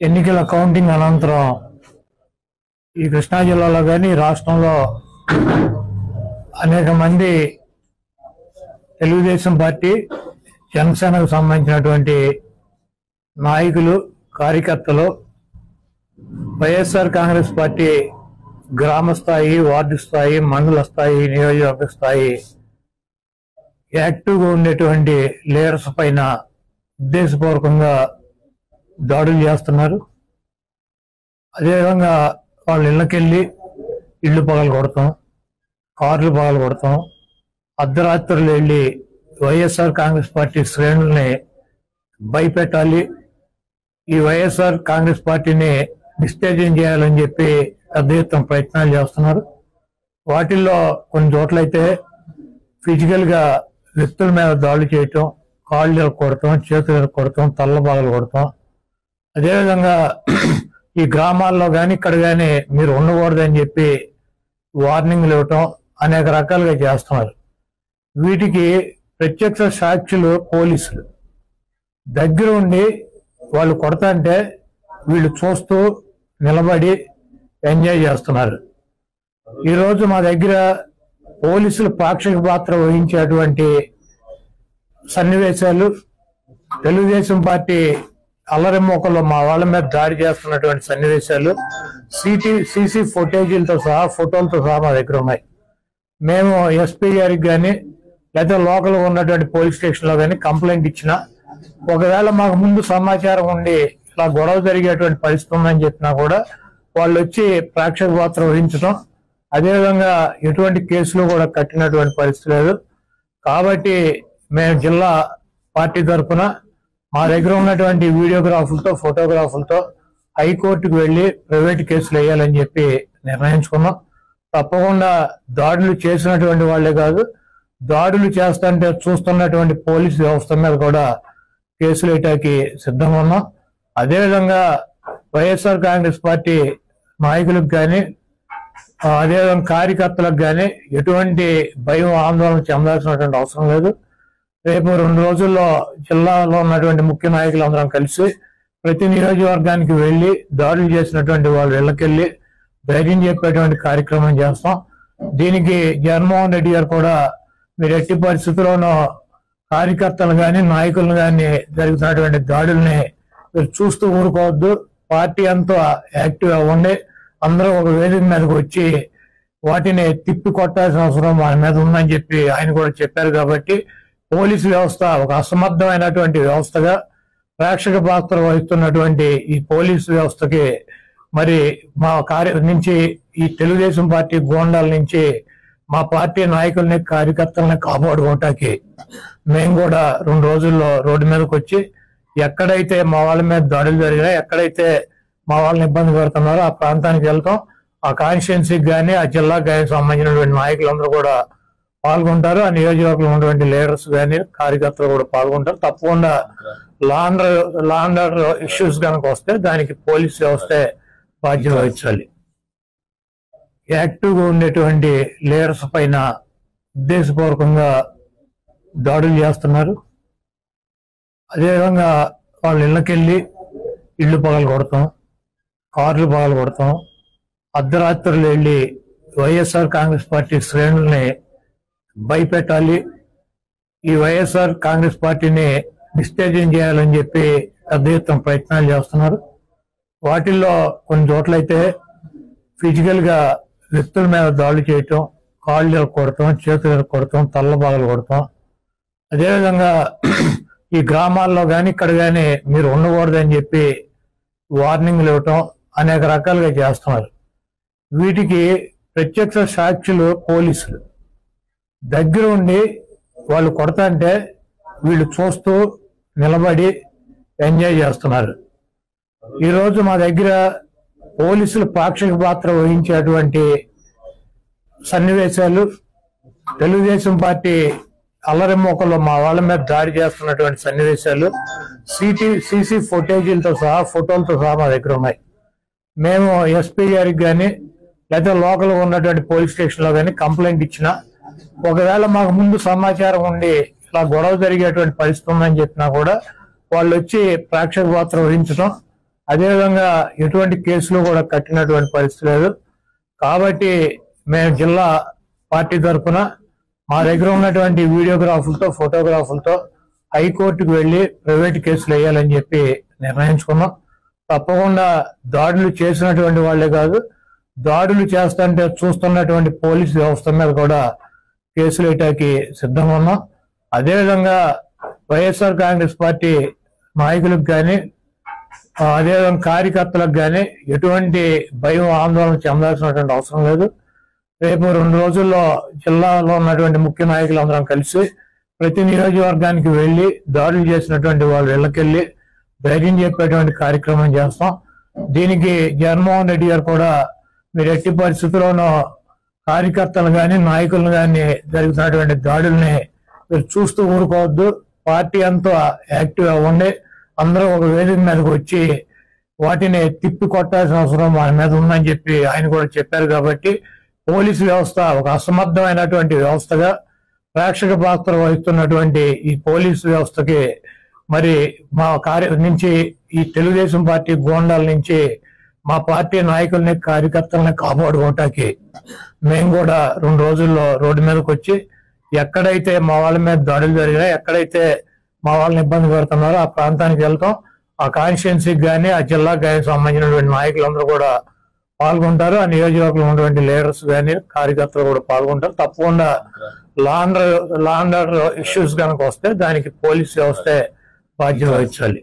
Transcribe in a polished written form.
ఎన్నికల కౌంటింగ్ అనంతరం ఈ కృష్ణా జిల్లాలో కానీ రాష్ట్రంలో అనేక మంది తెలుగుదేశం పార్టీ జనసేనకు సంబంధించినటువంటి నాయకులు కార్యకర్తలు వైఎస్ఆర్ కాంగ్రెస్ పార్టీ గ్రామ స్థాయి, వార్డు స్థాయి, మండల స్థాయి, నియోజకవర్గ స్థాయి యాక్టివ్గా ఉండేటువంటి లీడర్స్ పైన ఉద్దేశపూర్వకంగా దాడులు చేస్తున్నారు. అదేవిధంగా వాళ్ళ ఇళ్ళకెళ్ళి ఇళ్ళు పగలు కొడతాం, కార్లు పగలు కొడతాం, అర్ధరాత్రులు వెళ్ళి వైఎస్ఆర్ కాంగ్రెస్ పార్టీ శ్రేణుల్ని భయపెట్టాలి, ఈ వైఎస్ఆర్ కాంగ్రెస్ పార్టీని డిస్టేజింగ్ చేయాలని చెప్పి పెద్ద ఎత్తున ప్రయత్నాలు చేస్తున్నారు. వాటిల్లో కొన్ని చోట్లయితే ఫిజికల్ గా వ్యక్తుల మీద దాడులు చేయటం, కాళ్ళు కొడతాం, చేతులు కొడతాం, తల్ల బాగలు కొడతాం. అదేవిధంగా ఈ గ్రామాల్లో కానీ ఇక్కడ కానీ మీరు ఉండకూడదని చెప్పి వార్నింగ్లు ఇవ్వటం అనేక రకాలుగా చేస్తున్నారు. వీటికి ప్రత్యక్ష సాక్షులు పోలీసులు దగ్గర ఉండి వాళ్ళు కొడతాంటే వీళ్ళు చూస్తూ నిలబడి ఎంజాయ్ చేస్తున్నారు. ఈరోజు మా దగ్గర పోలీసులు పాక్షిక పాత్ర వహించేటువంటి సన్నివేశాలు, తెలుగుదేశం పార్టీ అల్లరిమోకల్లో మా వాళ్ళ మీద దాడి చేస్తున్నటువంటి సన్నివేశాలు సీసీ ఫుటేజీలతో సహా, ఫోటోలతో సహా మా దగ్గర ఉన్నాయి. మేము ఎస్పీ గారికి కానీ లేదా లోకల్ ఉన్నటువంటి పోలీస్ స్టేషన్ లో కానీ కంప్లైంట్ ఇచ్చినా, ఒకవేళ మాకు ముందు సమాచారం ఉండి ఇలా గొడవ జరిగేటువంటి పరిస్థితి ఉందని చెప్పినా కూడా వాళ్ళు వచ్చి ప్రేక్షక పాత్ర వహించడం, అదేవిధంగా ఎటువంటి కేసులు కూడా కట్టినటువంటి పరిస్థితి లేదు. కాబట్టి మేము జిల్లా పార్టీ తరఫున మా దగ్గర ఉన్నటువంటి వీడియోగ్రాఫులతో, ఫోటోగ్రాఫులతో హైకోర్టుకు వెళ్లి ప్రైవేట్ కేసులు వేయాలని చెప్పి నిర్ణయించుకున్నాం. తప్పకుండా దాడులు చేసినటువంటి వాళ్లే కాదు, దాడులు చేస్తుంటే చూస్తున్నటువంటి పోలీసు వ్యవస్థ మీద కూడా కేసులు వేయటానికి సిద్ధంగా ఉన్నాం. అదేవిధంగా వైఎస్ఆర్ కాంగ్రెస్ పార్టీ నాయకులకు కానీ, అదేవిధంగా కార్యకర్తలకు కానీ ఎటువంటి భయం, ఆందోళన చెందాల్సినటువంటి అవసరం లేదు. రేపు 2 రోజుల్లో జిల్లాలో ఉన్నటువంటి ముఖ్య నాయకులందరం కలిసి ప్రతి నియోజకవర్గానికి వెళ్లి దాడులు చేసినటువంటి వాళ్ళ ఇళ్లకెళ్లి ధైర్యం చెప్పేటువంటి కార్యక్రమం చేస్తాం. దీనికి జగన్మోహన్ రెడ్డి గారు కూడా మీరు ఎట్టి పరిస్థితుల్లోనూ కార్యకర్తలు కానీ, నాయకులను కానీ జరుగుతున్నటువంటి దాడుల్ని మీరు చూస్తూ ఊరుకోవద్దు, పార్టీ అంతా యాక్టివ్ అవ్వండి, అందరూ ఒక వేదిక మీదకి వచ్చి వాటిని తిప్పి కొట్టాల్సిన అవసరం మన మీద ఉందని చెప్పి ఆయన కూడా చెప్పారు. కాబట్టి పోలీసు వ్యవస్థ ఒక అసమర్థమైనటువంటి వ్యవస్థగా ప్రేక్షక పాత్ర వహిస్తున్నటువంటి ఈ పోలీసు వ్యవస్థకి మరి మా నుంచి ఈ తెలుగుదేశం పార్టీ గోండాల నుంచి మా పార్టీ నాయకుల్ని, కార్యకర్తల్ని కాపాడుకోవటానికి మేము కూడా 2 రోజుల్లో రోడ్డు మీదకి వచ్చి ఎక్కడైతే మా వాళ్ళ మీద దాడులు జరిగినా, ఎక్కడైతే మా వాళ్ళని ఇబ్బంది పెడుతున్నారో ఆ ప్రాంతానికి వెళ్తాం. ఆ కాన్స్టిట్యున్సీకి కానీ, ఆ జిల్లాకు కానీ సంబంధించినటువంటి నాయకులందరూ కూడా పాల్గొంటారు. ఆ నియోజకవర్గంలో ఉన్నటువంటి లీడర్స్ కానీ, కార్యకర్తలు కూడా పాల్గొంటారు. తప్పకుండా లా అండ్ ఆర్డర్ ఇష్యూస్ కనుక వస్తే దానికి పోలీస్ వ్యవస్థే బాధ్యత వహించాలి. యాక్టివ్గా ఉండేటువంటి లీడర్స్ పైన ఉద్దేశపూర్వకంగా దాడులు చేస్తున్నారు. అదేవిధంగా వాళ్ళ ఇళ్ళకెళ్ళి ఇళ్ళు పగలు కొడతాం, కార్లు పగలు కొడతాం, అర్ధరాత్రులు వెళ్ళి వైఎస్ఆర్ కాంగ్రెస్ పార్టీ శ్రేణుల్ని భయపెట్టాలి, ఈ వైఎస్ఆర్ కాంగ్రెస్ పార్టీని డిస్టేజింగ్ చేయాలని చెప్పి పెద్ద ఎత్తున ప్రయత్నాలు చేస్తున్నారు. వాటిల్లో కొన్ని చోట్లయితే ఫిజికల్ గా వ్యక్తుల మీద దాడులు చేయటం, కాళ్ళు కొడతాం, చేతులు కొడతాం, తల్ల బాగలు కొడతాం. అదేవిధంగా ఈ గ్రామాల్లో కానీ ఇక్కడ కానీ మీరు ఉండకూడదని చెప్పి వార్నింగ్లు ఇవ్వటం అనేక రకాలుగా చేస్తున్నారు. వీటికి ప్రత్యక్ష సాక్షులు పోలీసులు దగ్గర ఉండి వాళ్ళు కొడతాంటే వీళ్ళు చూస్తూ నిలబడి ఎంజాయ్ చేస్తున్నారు. ఈరోజు మా దగ్గర పోలీసులు పాక్షిక పాత్ర వహించేటువంటి సన్నివేశాలు, తెలుగుదేశం పార్టీ అల్లరిమోకల్లో మా వాళ్ళ మీద దాడి చేస్తున్నటువంటి సన్నివేశాలు సీసీ ఫుటేజీలతో సహా, ఫోటోలతో సహా మా దగ్గర ఉన్నాయి. మేము ఎస్పీ గారికి కానీ లేదా లోకల్ ఉన్నటువంటి పోలీస్ స్టేషన్ లో కానీ కంప్లైంట్ ఇచ్చినా, ఒకవేళ మాకు ముందు సమాచారం ఉండి ఇలా గొడవ జరిగేటువంటి పరిస్థితి ఉందని చెప్పినా కూడా వాళ్ళు వచ్చి ప్రేక్షక పాత్ర వహించడం, అదేవిధంగా ఎటువంటి కేసులు కూడా కట్టినటువంటి పరిస్థితి లేదు. కాబట్టి మేము జిల్లా పార్టీ తరఫున మా దగ్గర ఉన్నటువంటి వీడియోగ్రాఫులతో ఫోటోగ్రాఫులతో హైకోర్టుకు వెళ్లి ప్రైవేట్ కేసులు వేయాలని చెప్పి నిర్ణయించుకున్నాం. తప్పకుండా దాడులు చేసినటువంటి వాళ్లే కాదు, దాడులు చేస్తుంటే చూస్తున్నటువంటి పోలీసు వ్యవస్థ మీద కూడా కేసులు వేయటానికి సిద్ధంగా ఉన్నాం. అదేవిధంగా వైఎస్ఆర్ కాంగ్రెస్ పార్టీ నాయకులకు కానీ అదేవిధంగా కార్యకర్తలకు కానీ ఎటువంటి భయం ఆందోళన చెందాల్సినటువంటి అవసరం లేదు. రేపు 2 రోజుల్లో జిల్లాలో ఉన్నటువంటి ముఖ్య నాయకులందరం కలిసి ప్రతి నియోజకవర్గానికి వెళ్లి దాడులు చేసినటువంటి వాళ్ళ ఇళ్లకెళ్లి ధైర్యం చెప్పేటువంటి కార్యక్రమం చేస్తాం. దీనికి జగన్మోహన్ రెడ్డి గారు కూడా మీరు ఎట్టి పరిస్థితుల్లోనూ కార్యకర్తలు కానీ నాయకులను కానీ జరుగుతున్నటువంటి దాడుల్ని మీరు చూస్తూ ఊరుకోవద్దు. పార్టీ అంతా యాక్టివ్ అవ్వండి. అందరూ ఒక వేదిక మీదకి వచ్చి వాటిని తిప్పి కొట్టాల్సిన అవసరం మన మీద ఉందని చెప్పి ఆయన కూడా చెప్పారు. కాబట్టి పోలీసు వ్యవస్థ ఒక అసమర్థమైనటువంటి వ్యవస్థగా ప్రేక్షక పాత్ర వహిస్తున్నటువంటి ఈ పోలీసు వ్యవస్థకి మరి మా నుంచి ఈ తెలుగుదేశం పార్టీ గోండాల నుంచి మా పార్టీ నాయకుల్ని కార్యకర్తల్ని కాపాడుకోవటానికి మేము కూడా 2 రోజుల్లో రోడ్డు మీదకి వచ్చి ఎక్కడైతే మా వాళ్ళ మీద దాడులు జరిగినా, ఎక్కడైతే మా వాళ్ళని ఇబ్బంది పెడుతున్నారో ఆ ప్రాంతానికి వెళ్తాం. ఆ కాన్స్టిట్యున్సీకి కానీ ఆ జిల్లాకు కానీ సంబంధించినటువంటి నాయకులందరూ కూడా పాల్గొంటారు. ఆ నియోజకవర్గంలో ఉన్నటువంటి లీడర్స్ కానీ కార్యకర్తలు కూడా పాల్గొంటారు. తప్పకుండా లా అండ్ ఆర్డర్ ఇష్యూస్ కనుక వస్తే దానికి పోలీస్ వ్యవస్థే బాధ్యత వహించాలి.